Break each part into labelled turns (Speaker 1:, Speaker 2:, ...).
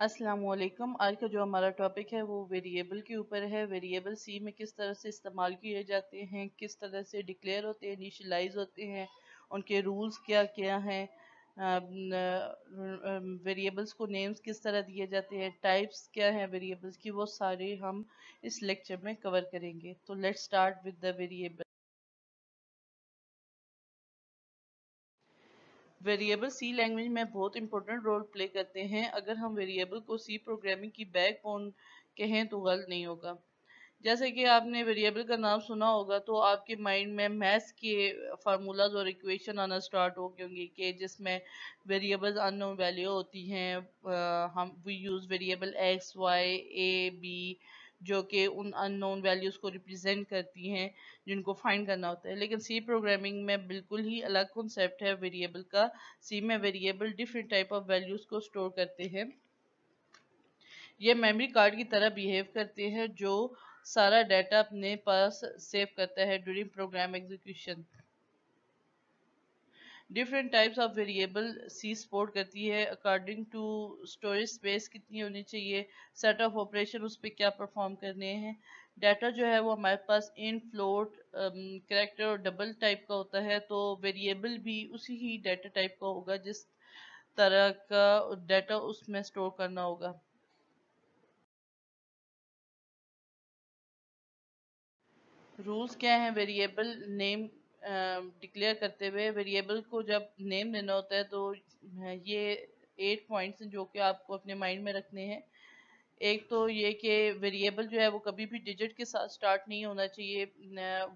Speaker 1: अस्सलामुअलैकुम। आज का जो हमारा टॉपिक है वो वेरिएबल के ऊपर है। वेरिएबल सी में किस तरह से इस्तेमाल किए जाते हैं, किस तरह से डिक्लेयर होते हैं, इनिशियलाइज होते हैं, उनके रूल्स क्या क्या हैं, वेरिएबल्स को नेम्स किस तरह दिए जाते हैं, टाइप्स क्या हैं वेरिएबल्स की, वो सारे हम इस लेक्चर में कवर करेंगे। तो let's start with the variable. Variable C language में बहुत इंपॉर्टेंट रोल प्ले करते हैं। अगर हम वेरिएबल को सी प्रोग्रामिंग की बैकबोन कहें तो गलत नहीं होगा। जैसे कि आपने वेरिएबल का नाम सुना होगा तो आपके माइंड में मैथ्स के फार्मूलाज और इक्वेशन आना स्टार्ट हो गए होंगे कि जिसमें वेरिएबल्स अननोन वैल्यू होती हैं। हम we use variable x y a b जो कि उन अननोन वैल्यूज़ को रिप्रेजेंट करती हैं जिनको फाइंड करना होता है। लेकिन सी प्रोग्रामिंग में बिल्कुल ही अलग कॉन्सेप्ट है वेरिएबल का। सी में variable different type of values को स्टोर करते हैं। ये मेमोरी कार्ड की तरह बिहेव करते हैं जो सारा डाटा अपने पास सेव करता है during program execution. Different types of variable C support करती है अकॉर्डिंग टू स्टोरेज स्पेस कितनी होनी चाहिए, सेट ऑफ ऑपरेशन उस पर क्या परफॉर्म करने हैं। डाटा जो है वो हमारे पास इन फ्लोट कैरेक्टर और डबल टाइप का होता है, तो वेरिएबल भी उसी ही डाटा टाइप का होगा जिस तरह का डाटा उसमें स्टोर करना होगा। रूल्स क्या हैं वेरिएबल नेम डिक्लेयर करते हुए। वेरिएबल को जब नेम देना होता है तो ये 8 पॉइंट्स हैं जो कि आपको अपने माइंड में रखने हैं। एक तो ये कि वेरिएबल जो है वो कभी भी डिजिट के साथ स्टार्ट नहीं होना चाहिए।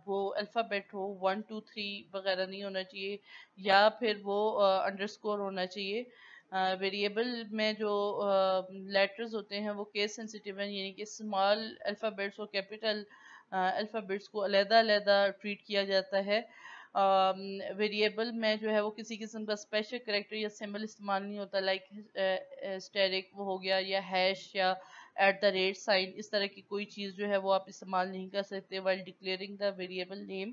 Speaker 1: वो अल्फ़ाबेट हो 1 2 3 वगैरह नहीं होना चाहिए, या फिर वो अंडरस्कोर होना चाहिए। वेरिएबल में जो लेटर्स होते हैं वो केस सेंसिटिव हैं, यानी कि स्मॉल अल्फ़ाबेट्स और कैपिटल अल्फ़ाबेट्स को अलग-अलग ट्रीट किया जाता है। वेरिएबल में जो है वो किसी किस्म का स्पेशल करेक्टर या सिंबल इस्तेमाल नहीं होता, लाइक स्टेरिक वो हो गया, या हैश, या एट द रेट साइन। इस तरह की कोई चीज़ जो है वो आप इस्तेमाल नहीं कर सकते while declaring the variable name.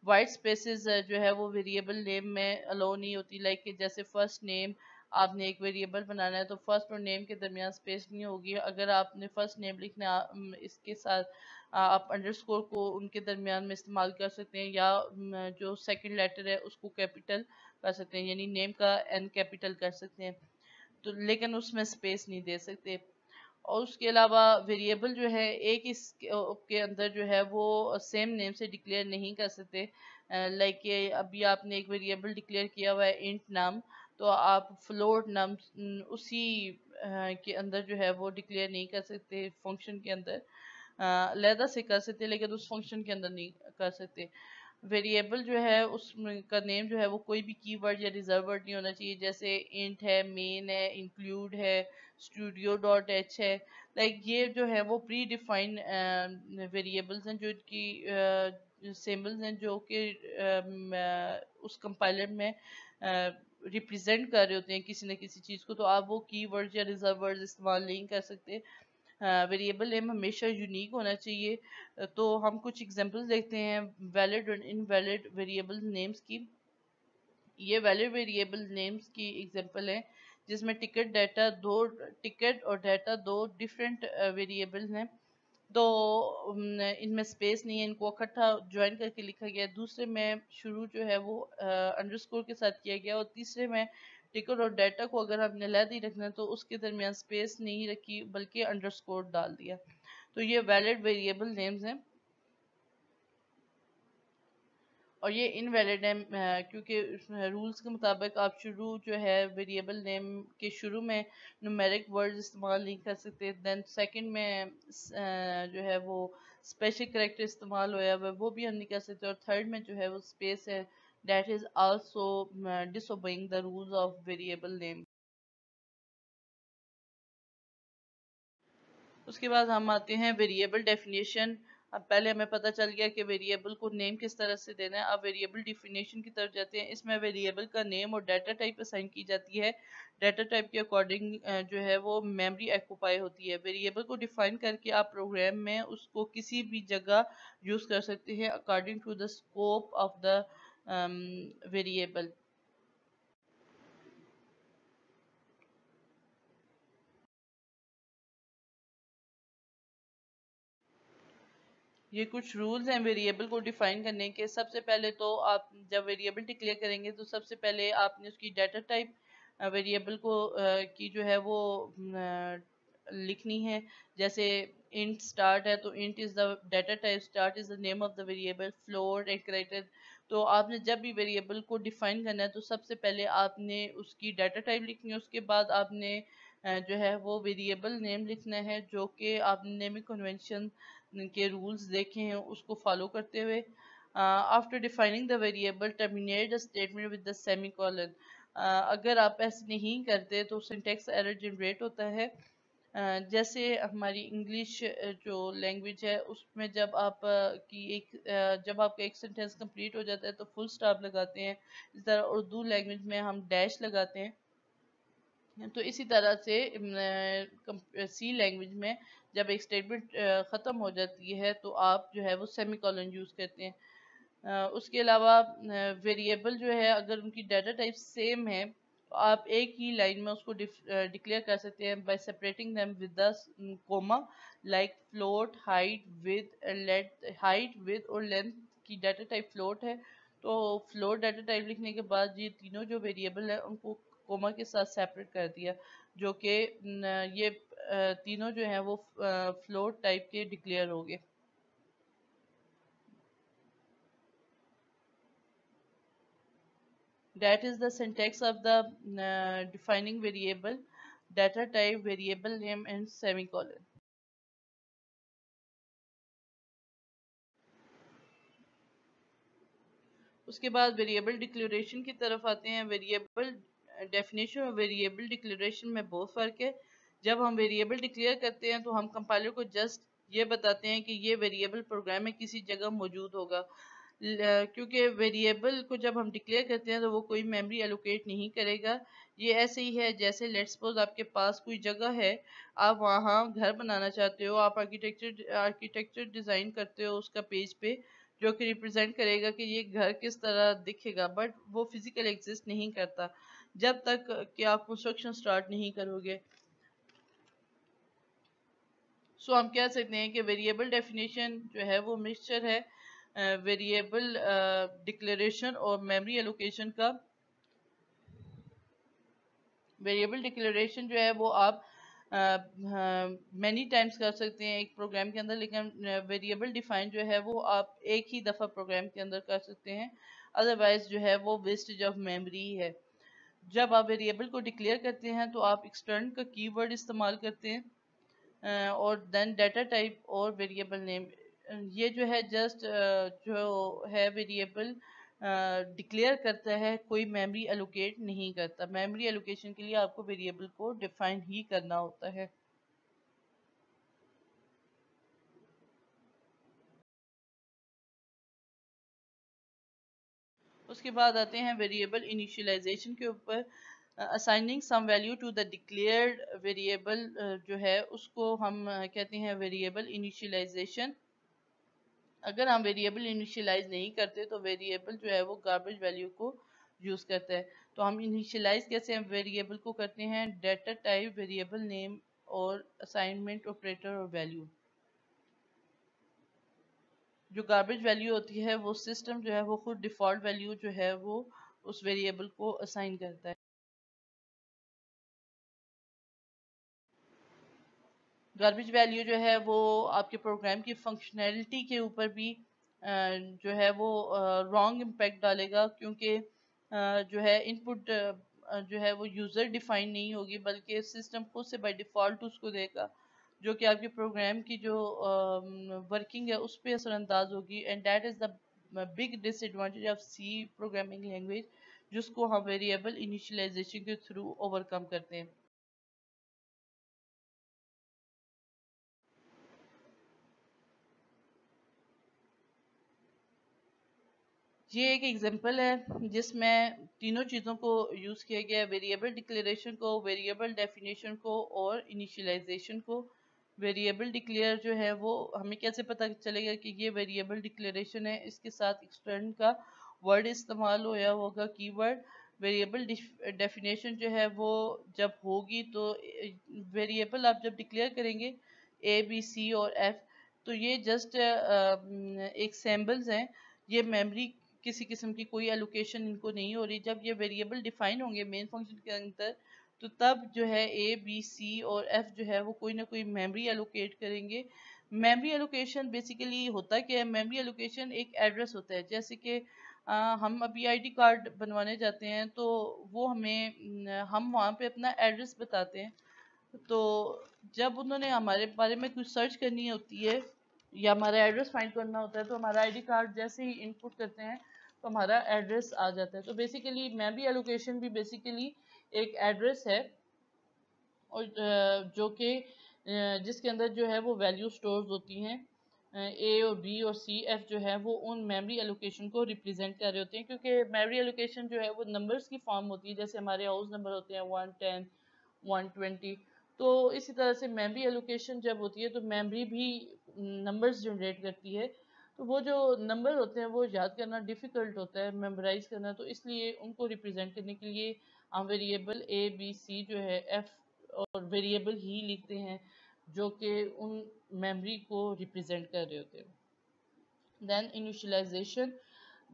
Speaker 1: White spaces जो है वो वेरिएबल नेम में अलाउ नहीं होती, लाइक जैसे फर्स्ट नेम आपने एक वेरिएबल बनाना है तो फर्स्ट और नेम के दरमियान स्पेस नहीं होगी। अगर आपने फर्स्ट नेम लिखना इसके साथ आप अंडरस्कोर को उनके दरमियान में इस्तेमाल कर सकते हैं, या जो सेकंड लेटर है उसको कैपिटल कर सकते हैं, यानी नेम का एन कैपिटल कर सकते हैं, तो लेकिन उसमें स्पेस नहीं दे सकते। और उसके अलावा वेरिएबल जो है एक इसके अंदर जो है वो सेम नेम से डिक्लेयर नहीं कर सकते। लाइक अभी आपने एक वेरिएबल डिक्लेयर किया हुआ है इंट नाम, तो आप फ्लोट नाम उसी के अंदर जो है वो डिक्लेयर नहीं कर सकते फंक्शन के अंदर। अलहदा से कर सकते हैं लेकिन उस फंक्शन के अंदर नहीं कर सकते। वेरिएबल जो है उसका नेम जो है वो कोई भी कीवर्ड या रिजर्व वर्ड नहीं होना चाहिए, जैसे इंट है, मेन है, इंक्लूड है, स्टूडियो डॉट एच है। लाइक ये जो है वो प्री डिफाइंड वेरिएबल्स हैं जो कि सिंबल्स हैं जो कि उस कंपाइलर में रिप्रेजेंट कर रहे होते हैं किसी न किसी चीज़ को, तो आप वो कीवर्ड्स या रिजर्व वर्ड्स इस्तेमाल नहीं कर सकते। वेरिएबल नेम हमेशा यूनिक होना चाहिए। तो हम कुछ एग्जांपल्स देखते हैं वैलिड और इनवैलिड वेरिएबल नेम्स की। ये वैलिड वेरिएबल नेम्स की एग्जांपल है जिसमें टिकट और डाटा दो डिफरेंट वेरिएबल्स हैं। तो इनमें स्पेस नहीं है, इनको इकट्ठा ज्वाइन करके लिखा गया है। दूसरे में शुरू जो है वो अंडरस्कोर के साथ किया गया, और तीसरे में टिकट और डाटा को अगर हमने अलग ही रखना है तो उसके दरमियान स्पेस नहीं रखी बल्कि अंडरस्कोर डाल दिया। तो ये वैलिड वेरिएबल नेम्स हैं। और ये इनवैलिड है क्योंकि रूल्स के मुताबिक आप शुरू जो है वेरिएबल नेम के शुरू में न्यूमेरिक वर्ड्स इस्तेमाल नहीं कर सकते। देन सेकंड में जो है वो स्पेशल करेक्टर इस्तेमाल होया हुआ वो भी हम नहीं कर सकते। और थर्ड में जो है वो स्पेस है, that is also disobeying the rules of variable name. उसके बाद हम आते हैं वेरिएबल डेफिनेशन। अब पहले हमें पता चल गया कि वेरिएबल को नेम किस तरह से देना है। अब वेरिएबल डिफिनेशन की तरफ जाते हैं। इसमें वेरिएबल का नेम और डाटा टाइप असाइन की जाती है। डाटा टाइप के अकॉर्डिंग जो है वो मेमोरी ऑक्यूपाई होती है। वेरिएबल को डिफाइन करके आप प्रोग्राम में उसको किसी भी जगह यूज़ कर सकते हैं according to the scope of the variable. ये कुछ रूल्स हैं वेरिएबल को डिफाइन करने के। सबसे पहले तो आप जब वेरिएबल डिक्लेयर करेंगे तो सबसे पहले आपने उसकी डाटा टाइप वेरिएबल को की जो है वो लिखनी है। जैसे इंट स्टार्ट है तो int is the data type, start is the name of the variable, float and character. तो आपने जब भी वेरिएबल को डिफाइन करना है तो सबसे पहले आपने उसकी डाटा टाइप लिखनी है, उसके बाद आपने जो है वो वेरिएबल नेम लिखना है, जो कि आपने नेमिंग कन्वेंशन के रूल्स देखे हैं उसको फॉलो करते हुए। After defining the variable terminate the statement with the semi colon. अगर आप ऐसे नहीं करते तो सिंटेक्स एरर जनरेट होता है। जैसे हमारी इंग्लिश जो लैंग्वेज है उसमें जब आप जब आपका एक सेंटेंस कंप्लीट हो जाता है तो फुल स्टॉप लगाते हैं। इस तरह उर्दू लैंग्वेज में हम डैश लगाते हैं। तो इसी तरह से सी लैंग्वेज में जब एक स्टेटमेंट ख़त्म हो जाती है तो आप जो है वो सेमी कॉलन यूज़ करते हैं। उसके अलावा वेरिएबल जो है अगर उनकी डाटा टाइप सेम है तो आप एक ही लाइन में उसको डिक्लेयर कर सकते हैं by separating them with the comma, like float, height, width और लेंथ की डाटा टाइप फ्लोट है तो फ्लोट डाटा टाइप लिखने के बाद ये तीनों जो वेरिएबल है उनको कोमा के साथ सेपरेट कर दिया, जो कि ये तीनों जो हैं वो फ्लोट टाइप के डिक्लेयर हो गए। That is the syntax of the defining variable, data type, variable name and semicolon. उसके बाद वेरिएबल डिक्लेरेशन की तरफ आते हैं। वेरिएबल डेफिनेशन और वेरिएबल डिक्लेरेशन में बहुत फ़र्क है। जब हम वेरिएबल डिक्लेयर करते हैं तो हम कंपाइलर को जस्ट ये बताते हैं कि ये वेरिएबल प्रोग्राम में किसी जगह मौजूद होगा, क्योंकि वेरिएबल को जब हम डिक्लेयर करते हैं तो वो कोई मेमोरी एलोकेट नहीं करेगा। ये ऐसे ही है जैसे लेट्स सपोज आपके पास कोई जगह है, आप वहाँ घर बनाना चाहते हो, आप आर्किटेक्चर डिज़ाइन करते हो उसका पेज पे, जो कि रिप्रेजेंट करेगा कि ये घर किस तरह दिखेगा, बट वो फिजिकल एग्जिस्ट नहीं करता जब तक कि आप कंस्ट्रक्शन स्टार्ट नहीं करोगे। सो हम कह सकते हैं कि वेरिएबल डेफिनेशन जो है वो मिक्सचर है वेरिएबल डिक्लेरेशन और मेमोरी एलोकेशन का। वेरिएबल डिक्लेरेशन जो है वो आप मैनी टाइम्स कर सकते हैं एक प्रोग्राम के अंदर, लेकिन वेरिएबल डिफाइन जो है वो आप एक ही दफ़ा प्रोग्राम के अंदर कर सकते हैं, अदरवाइज जो है वो वेस्टेज ऑफ मेमोरी है। जब आप वेरिएबल को डिक्लेयर करते हैं तो आप एक्सटर्न का कीवर्ड इस्तेमाल करते हैं और देन डाटा टाइप और वेरिएबल नेम। ये जो है जस्ट जो है वेरिएबल डिक्लेयर करता है, कोई मेमोरी एलोकेट नहीं करता। मेमोरी एलोकेशन के लिए आपको वेरिएबल को डिफाइन ही करना होता है। उसके बाद आते हैं वेरिएबल इनिशियलाइजेशन के ऊपर। Assigning some value to the declared variable जो है उसको हम कहते हैं वेरिएबल इनिशियलाइजेशन। अगर हम वेरिएबल इनिशियलाइज नहीं करते तो वेरिएबल जो है वो गार्बेज वैल्यू को यूज़ करता है। तो हम इनिशियलाइज कैसे हम वेरिएबल को करते हैं, डाटा टाइप, वेरिएबल नेम और असाइनमेंट ऑपरेटर और वैल्यू। जो गार्बेज वैल्यू होती है वो सिस्टम जो है वो खुद डिफ़ॉल्ट वैल्यू जो है वो उस वेरिएबल को असाइन करता है। गार्बेज वैल्यू जो है वो आपके प्रोग्राम की फंक्शनैलिटी के ऊपर भी जो है वो रॉन्ग इम्पैक्ट डालेगा, क्योंकि जो है इनपुट जो है वो यूज़र डिफाइन नहीं होगी बल्कि सिस्टम खुद से बाय डिफ़ॉल्ट उसको देगा, जो कि आपके प्रोग्राम की जो वर्किंग है उस पर असरअंदाज होगी। And that is the big disadvantage of C programming language, जिसको हम वेरिएबल इनिशियलाइजेशन के थ्रू ओवरकम करते हैं। ये एक एग्जांपल है जिसमें तीनों चीज़ों को यूज़ किया गया है, वेरिएबल डिक्लेरेशन को, वेरिएबल डेफिनेशन को और इनिशियलाइजेशन को। वेरिएबल डिक्लेयर जो है वो हमें कैसे पता चलेगा कि ये वेरिएबल डिक्लेरेशन है, इसके साथ एक्सटर्न का वर्ड इस्तेमाल होया होगा, कीवर्ड। वेरिएबल डेफिनेशन जो है वो जब होगी तो वेरिएबल आप जब डिक्लेयर करेंगे A B C और F, तो ये जस्ट एक सैम्बल्स हैं, ये मेमोरी किसी किस्म की कोई एलोकेशन इनको नहीं हो रही। जब ये वेरिएबल डिफाइन होंगे मेन फंक्शन के अंदर, तो तब जो है ए बी सी और एफ जो है वो कोई ना कोई मेमोरी एलोकेट करेंगे। मेमोरी एलोकेशन बेसिकली होता क्या है? मेमोरी एलोकेशन एक एड्रेस होता है। जैसे कि हम अभी आईडी कार्ड बनवाने जाते हैं तो वो हमें हम वहाँ पे अपना एड्रेस बताते हैं। तो जब उन्होंने हमारे बारे में कुछ सर्च करनी होती है या हमारा एड्रेस फाइंड करना होता है, तो हमारा आईडी कार्ड जैसे ही इनपुट करते हैं तो हमारा एड्रेस आ जाता है। तो बेसिकली मेमोरी एलोकेशन भी बेसिकली एक एड्रेस है, और जो कि जिसके अंदर जो है वो वैल्यू स्टोर्स होती हैं। ए और बी और सी एफ जो है वो उन मेमोरी एलोकेशन को रिप्रेजेंट कर रहे होते हैं, क्योंकि मेमोरी एलोकेशन जो है वो नंबर्स की फॉर्म होती है। जैसे हमारे हाउस नंबर होते हैं 110 120, तो इसी तरह से मेमोरी एलोकेशन जब होती है तो मेमोरी भी नंबर्स जनरेट करती है। तो वो जो नंबर होते हैं वो याद करना डिफ़िकल्ट होता है, मेमोराइज करना, तो इसलिए उनको रिप्रेजेंट करने के लिए हम वेरिएबल ए बी सी जो है एफ और वेरिएबल ही लिखते हैं, जो कि उन मेमोरी को रिप्रेजेंट कर रहे होते हैं। देन इनिशियलाइजेशन,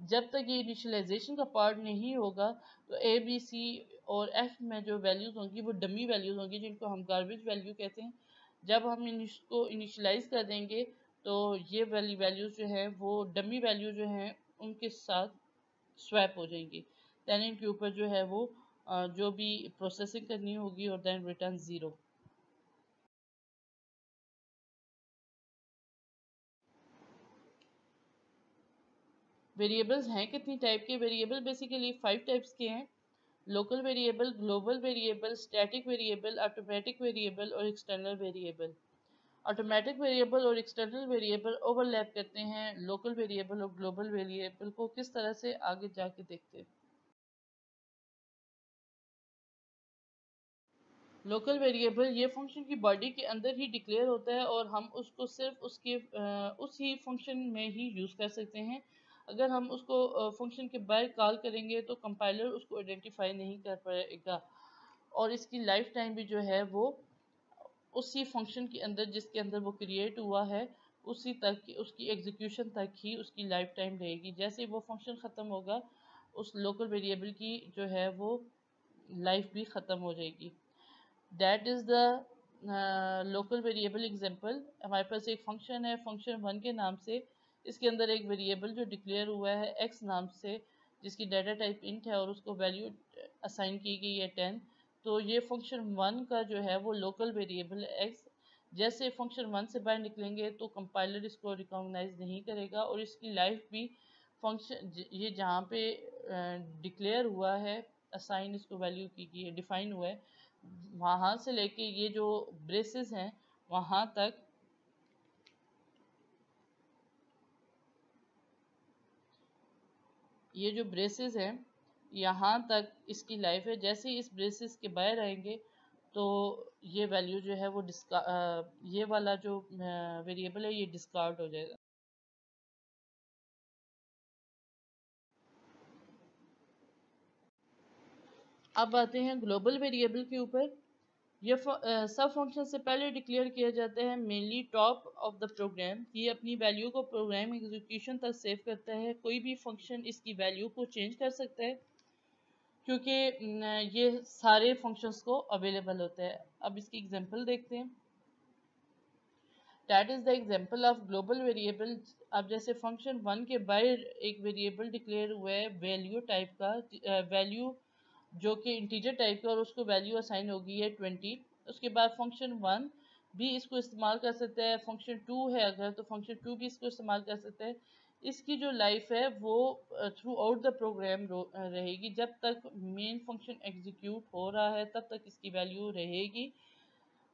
Speaker 1: जब तक ये इनिशियलाइजेशन का पार्ट नहीं होगा तो ए बी सी और एफ में जो वैल्यूज़ होंगी वो डमी वैल्यूज़ होंगी, जिनको हम गार्बेज वैल्यू कहते हैं। जब हम इसको इनिशियलाइज कर देंगे तो ये वाली वैल्यूज़ जो है वो डमी वैल्यू जो हैं उनके साथ स्वैप हो जाएंगी। दैन इनके ऊपर जो है वो जो भी प्रोसेसिंग करनी होगी, और देन रिटर्न 0। वेरिएबल्स हैं कितनी टाइप के? वेरिएबल बेसिकली 5 टाइप्स के हैं: local variable, global variable, static variable, automatic variable और एक्सटर्नल वेरिएबल। ऑटोमेटिक वेरिएबल और एक्सटर्नल वेरिएबल ओवरलैप करते हैं लोकल वेरिएबल और ग्लोबल वेरिएबल को। किस तरह से, आगे जाके देखते हैं। लोकल वेरिएबल ये फंक्शन की बॉडी के अंदर ही डिक्लेयर होता है और हम उसको सिर्फ उसके उसी फंक्शन में ही यूज़ कर सकते हैं। अगर हम उसको फंक्शन के बाहर कॉल करेंगे तो कंपाइलर उसको आइडेंटिफाई नहीं कर पाएगा, और इसकी लाइफ टाइम भी जो है वो उसी फंक्शन के अंदर जिसके अंदर वो क्रिएट हुआ है उसी तक की, उसकी एग्जीक्यूशन तक ही उसकी लाइफ टाइम रहेगी। जैसे वो फंक्शन ख़त्म होगा उस लोकल वेरिएबल की जो है वो लाइफ भी ख़त्म हो जाएगी। That is the local variable example. हमारे पास एक फंक्शन है फंक्शन 1 के नाम से, इसके अंदर एक वेरिएबल जो डिक्लेयर हुआ है x नाम से, जिसकी डाटा टाइप इंट है और उसको वैल्यू असाइन की गई है 10। तो ये फंक्शन 1 का जो है वो लोकल वेरिएबल है x। जैसे फंक्शन 1 से बाहर निकलेंगे तो कंपाइलर इसको रिकॉग्नाइज नहीं करेगा, और इसकी लाइफ भी फंक्शन ये जहाँ पे डिक्लेयर हुआ है, असाइन इसको वैल्यू की गई है, डिफाइन हुआ है, वहाँ से लेके ये जो ब्रेसेस हैं वहाँ तक ये जो ब्रेसेस हैं यहाँ तक इसकी लाइफ है। जैसे ही इस ब्रेसेस के बाहर आएंगे तो ये वैल्यू जो है वो ये वाला जो वेरिएबल है ये डिस्कार्ड हो जाएगा। अब आते हैं ग्लोबल वेरिएबल के ऊपर। ये सब फंक्शन से पहले डिक्लेयर किया जाता है mainly top of the program. ये अपनी वैल्यू को प्रोग्राम एग्जीक्यूशन तक सेव करता है। कोई भी फंक्शन इसकी वैल्यू को चेंज कर सकता है, क्योंकि ये सारे फंक्शंस को अवेलेबल होता है। अब इसकी एग्जांपल देखते हैं। That is the example of global variable. अब जैसे फंक्शन 1 के बाहर एक वेरिएबल डिक्लेयर हुआ है वैल्यू टाइप का, वैल्यू जो कि इंटीजर टाइप का, और उसको वैल्यू असाइन होगी है 20। उसके बाद फंक्शन 1 भी इसको इस्तेमाल कर सकता है। फंक्शन 2 है अगर, तो फंक्शन 2 भी इसको इस्तेमाल कर सकता है। इसकी जो लाइफ है वो थ्रू आउट द प्रोग्राम रहेगी। जब तक मेन फंक्शन एग्जीक्यूट हो रहा है तब तक इसकी वैल्यू रहेगी।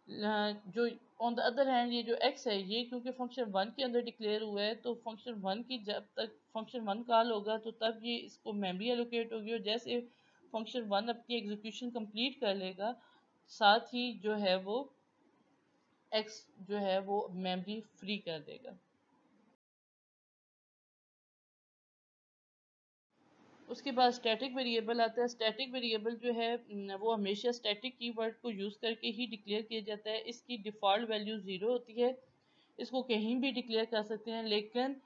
Speaker 1: जो ऑन द अदर हैंड ये जो x है, ये क्योंकि फंक्शन 1 के अंदर डिक्लेयर हुआ है, तो फंक्शन 1 की जब तक फंक्शन 1 कॉल होगा तो तब ये इसको मेमोरी एलोकेट होगी, और जैसे फंक्शन 1 अपनी एग्जीक्यूशन कंप्लीट कर लेगा साथ ही जो है वो x जो है वो मेमोरी फ्री कर देगा। उसके बाद स्टैटिक वेरिएबल आता है। स्टैटिक वेरिएबल जो है वो हमेशा स्टैटिक कीवर्ड को यूज़ करके ही डिक्लेयर किया जाता है। इसकी डिफ़ॉल्ट वैल्यू 0 होती है। इसको कहीं भी डिक्लेयर कर सकते हैं, लेकिन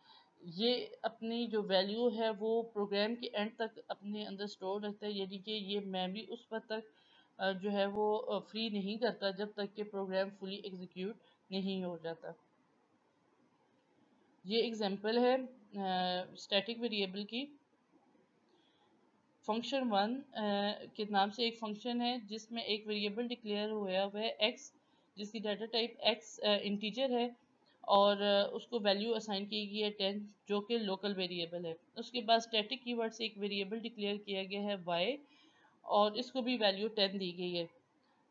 Speaker 1: ये अपनी जो वैल्यू है वो प्रोग्राम के एंड तक अपने अंदर स्टोर रखता है, यानी कि ये मेमोरी उस वक्त तक जो है वो फ्री नहीं करता जब तक कि प्रोग्राम फुली एग्जीक्यूट नहीं हो जाता। ये एग्जांपल है स्टैटिक वेरिएबल की। फंक्शन वन के नाम से एक फंक्शन है जिसमें एक वेरिएबल डिक्लेयर हुआ हुआ है एक्स, जिसकी डाटा टाइप एक्स इंटीजर है, और उसको वैल्यू असाइन की गई है 10 जो कि लोकल वेरिएबल है। उसके बाद स्टैटिक कीवर्ड से एक वेरिएबल डिक्लेयर किया गया है y, और इसको भी वैल्यू 10 दी गई है।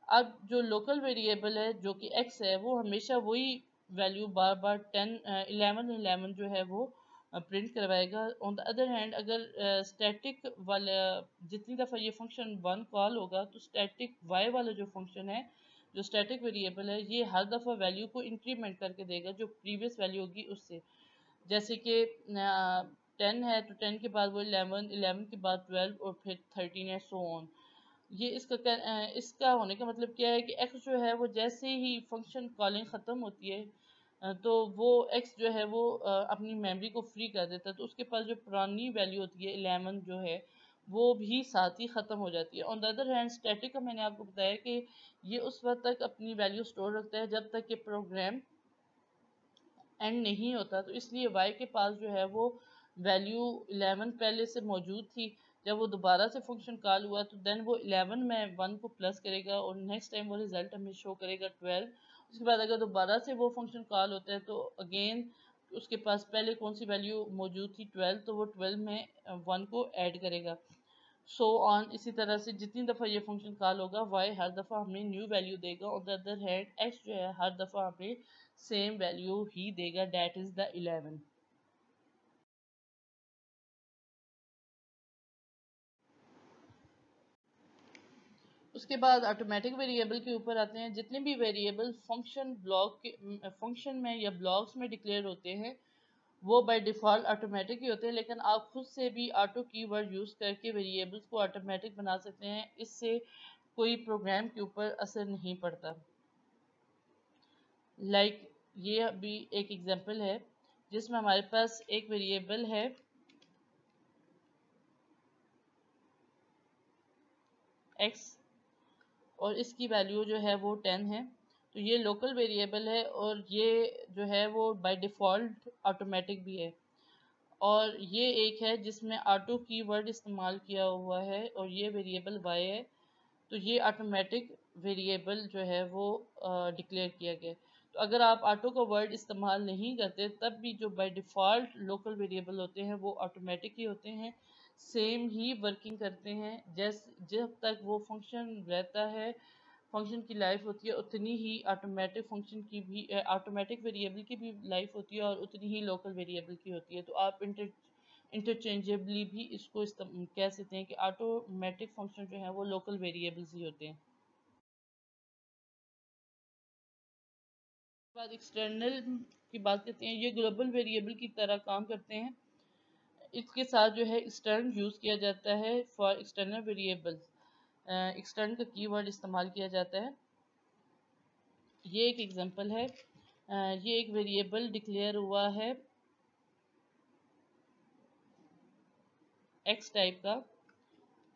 Speaker 1: अब जो लोकल वेरिएबल है जो कि x है, वो हमेशा वही वैल्यू बार बार 10 11 जो है वो प्रिंट करवाएगा। ऑन द अदर हैंड अगर स्टैटिक वाला जितनी दफ़ा ये फंक्शन वन कॉल होगा तो स्टैटिक y वाला जो फंक्शन है, जो स्टैटिक वेरिएबल है, ये हर दफ़ा वैल्यू को इंक्रीमेंट करके देगा जो प्रीवियस वैल्यू होगी उससे। जैसे कि 10 है तो 10 के बाद वो 11, 11 के बाद 12 और फिर 13 है, सो ऑन। ये इसका होने का मतलब क्या है कि x जो है वो जैसे ही फंक्शन कॉलिंग ख़त्म होती है तो वो x जो है वो अपनी मेमोरी को फ्री कर देता है, तो उसके पास जो पुरानी वैल्यू होती है 11 जो है वो भी साथ ही ख़त्म हो जाती है। On the other hand static का मैंने आपको बताया कि ये उस वक्त तक अपनी वैल्यू स्टोर रखता है जब तक कि प्रोग्राम एंड नहीं होता, तो इसलिए y के पास जो है वो वैल्यू 11 पहले से मौजूद थी। जब वो दोबारा से फंक्शन कॉल हुआ तो देन वो 11 में 1 को प्लस करेगा और नेक्स्ट टाइम वो रिजल्ट हमें शो करेगा 12। उसके बाद अगर दोबारा से वो फंक्शन कॉल होता है तो अगेन उसके पास पहले कौन सी वैल्यू मौजूद थी 12, तो वो 12 में 1 को ऐड करेगा, सो ऑन। इसी तरह से जितनी दफ़ा ये फंक्शन कॉल होगा y हर दफ़ा हमें न्यू वैल्यू देगा। On the other hand x जो है हर दफ़ा हमें सेम वैल्यू ही देगा, डेट इज़ द 11। उसके बाद ऑटोमेटिक वेरिएबल के ऊपर आते हैं। जितने भी वेरिएबल फंक्शन में या ब्लॉक्स में डिक्लेयर होते हैं वो बाय डिफ़ॉल्ट ऑटोमेटिक ही होते हैं, लेकिन आप खुद से भी ऑटो कीवर्ड यूज़ करके वेरिएबल्स को ऑटोमेटिक बना सकते हैं। इससे कोई प्रोग्राम के ऊपर असर नहीं पड़ता। लाइक ये अभी एक एग्जांपल है जिसमें हमारे पास एक वेरिएबल है x और इसकी वैल्यू जो है वो 10 है, तो ये लोकल वेरिएबल है और ये जो है वो बाय डिफ़ॉल्ट ऑटोमेटिक भी है। और ये एक है जिसमें ऑटो कीवर्ड इस्तेमाल किया हुआ है और ये वेरिएबल y है, तो ये ऑटोमेटिक वेरिएबल जो है वो डिक्लेयर किया गया है। तो अगर आप ऑटो का वर्ड इस्तेमाल नहीं करते तब भी जो बाय डिफ़ॉल्ट लोकल वेरिएबल होते हैं वो ऑटोमेटिक ही होते हैं, सेम ही वर्किंग करते हैं। जब तक वो फंक्शन रहता है, फंक्शन की लाइफ होती है, उतनी ही ऑटोमेटिक फंक्शन की भी ऑटोमेटिक वेरिएबल की भी लाइफ होती है और उतनी ही लोकल वेरिएबल की होती है। तो आप इंटरचेंजेबली भी इसको कह सकते हैं कि ऑटोमेटिक फंक्शन जो है वो लोकल वेरिएबल्स ही होते हैं। बाद एक्सटर्नल की बात करते हैं। ये ग्लोबल वेरिएबल की तरह काम करते हैं। इसके साथ जो है एक्सटर्न यूज़ किया जाता है फॉर एक्सटर्नल वेरिएबल्स। एक्सटर्न का कीवर्ड इस्तेमाल किया जाता है। ये एक एग्जांपल है। ये एक वेरिएबल डिक्लेयर हुआ है एक्स टाइप का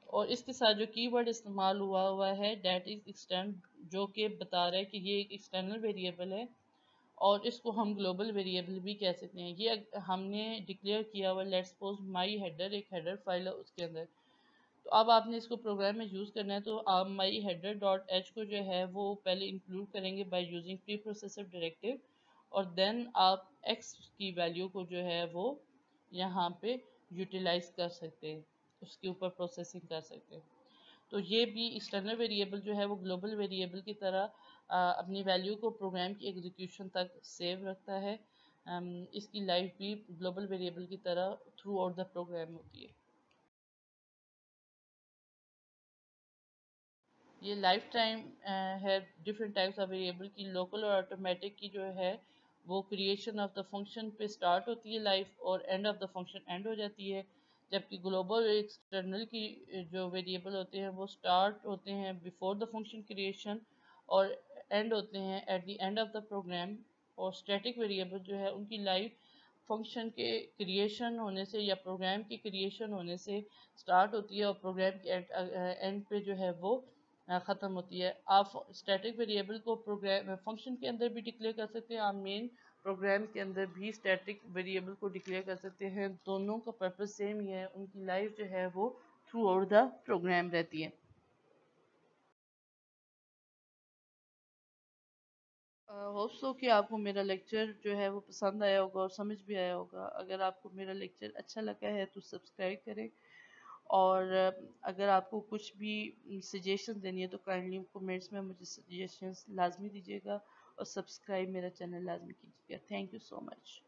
Speaker 1: और इसके साथ जो कीवर्ड इस्तेमाल हुआ है डेट इज़ एक्सटर्न, जो कि बता रहा है कि ये एक एक्सटर्नल वेरिएबल है और इसको हम ग्लोबल वेरिएबल भी कह सकते हैं। ये हमने डिक्लेयर किया हुआ, लेट्स सपोज माई हेडर, एक हेडर फाइल है उसके अंदर। तो अब आपने इसको प्रोग्राम में यूज़ करना है, तो आप माई हेडर डॉट एच को जो है वो पहले इंक्लूड करेंगे by using pre processor directive, और देन आप एक्स की वैल्यू को जो है वो यहाँ पे यूटिलाइज कर सकते हैं, उसके ऊपर प्रोसेसिंग कर सकते हैं। तो ये भी एक्सटर्नल वेरिएबल जो है वो ग्लोबल वेरिएबल की तरह अपनी वैल्यू को प्रोग्राम की एग्जीक्यूशन तक सेव रखता है। इसकी लाइफ भी ग्लोबल वेरिएबल की तरह थ्रू आउट द प्रोग्राम होती है। ये लाइफ टाइम है डिफरेंट टाइप्स ऑफ वेरिएबल की। लोकल और ऑटोमेटिक की जो है वो क्रिएशन ऑफ द फंक्शन पे स्टार्ट होती है लाइफ और and of the function and हो जाती है, जबकि ग्लोबल और एक्सटर्नल की जो वेरिएबल होते हैं वो स्टार्ट होते हैं बिफोर द फंक्शन क्रिएशन और एंड होते हैं at the end of the program और स्टैटिक वेरिएबल जो है उनकी लाइफ फंक्शन के क्रिएशन होने से या प्रोग्राम की क्रिएशन होने से स्टार्ट होती है और प्रोग्राम के एंड पे जो है वो ख़त्म होती है। आप स्टैटिक वेरिएबल को प्रोग्राम फंक्शन के अंदर भी डिक्लेयर कर सकते हैं, आप मेन प्रोग्राम के अंदर भी स्टैटिक वेरिएबल को डिक्लेयर कर सकते हैं। दोनों का पर्पस सेम ही है, उनकी लाइफ जो है वो थ्रू आउट द प्रोग्राम रहती है। होप सो कि आपको मेरा लेक्चर जो है वो पसंद आया होगा और समझ भी आया होगा। अगर आपको मेरा लेक्चर अच्छा लगा है तो सब्सक्राइब करें, और अगर आपको कुछ भी सजेशन देनी है तो काइंडली कमेंट्स में मुझे सजेशंस लाजमी दीजिएगा, और सब्सक्राइब मेरा चैनल लाजमी कीजिएगा। Thank you so much.